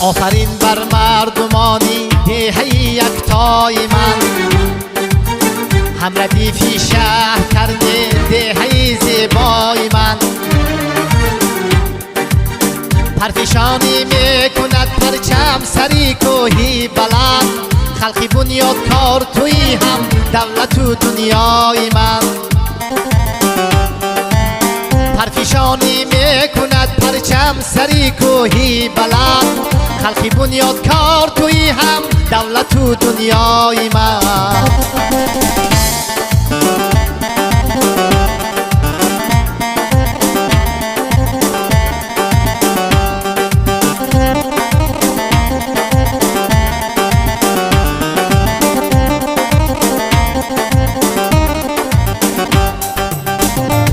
آفرین بر مردمانی دهه یکتای من، هم ردیفی شهر کرده دهه زیبای من. پرفشانی میکند پرچم سری کوهی بلند، خلقی بنیادکار توی هم دولت و دنیای من. پرفشانی میکند پرچم سری کوهی بلند، خلقی بنیادکار توی هم دولت و دنیای من.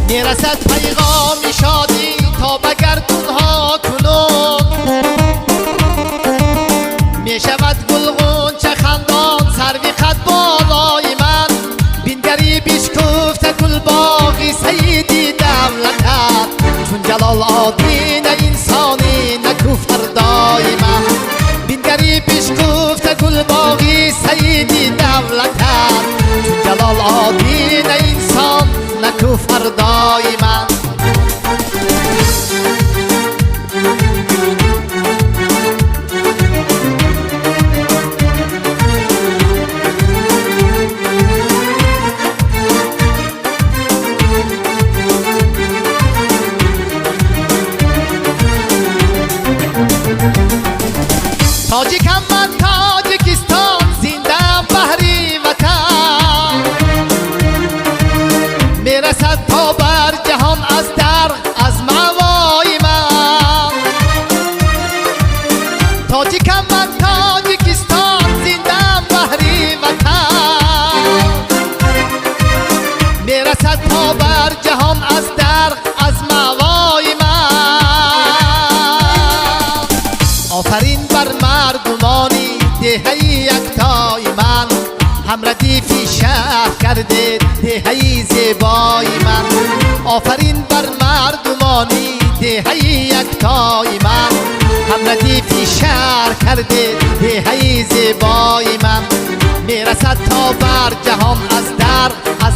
میرسد پیغام شادی تا به گردونها کنون، میشود گلغون چه خندان سروی قد بالای من. بین گریبیش گفته گل باغی سیدی دولتت، چون جلال آدین انسانی نکو فردای من. بین گریبیش گفته گل باغی سیدی دولتت، چون جلال آدین انسان نکو فردای من. تاجیکم من تاجیکستان، زنده‌ام بهری وطن. میرسد تا بر جهان از در از موای من. تاجیکم من تاجیکستان، زنده‌ام بهری وطن. میرسد تا بر جهان از در از موای من. آفرین بر مردمانی دهه یکتای من، هم ردیفی شهر کرده دهه زیبای من. آفرین بر مردمانی دهه یکتای من، هم ردیفی شهر کرده دهه زیبای من. میرسد تا بر جهان از در از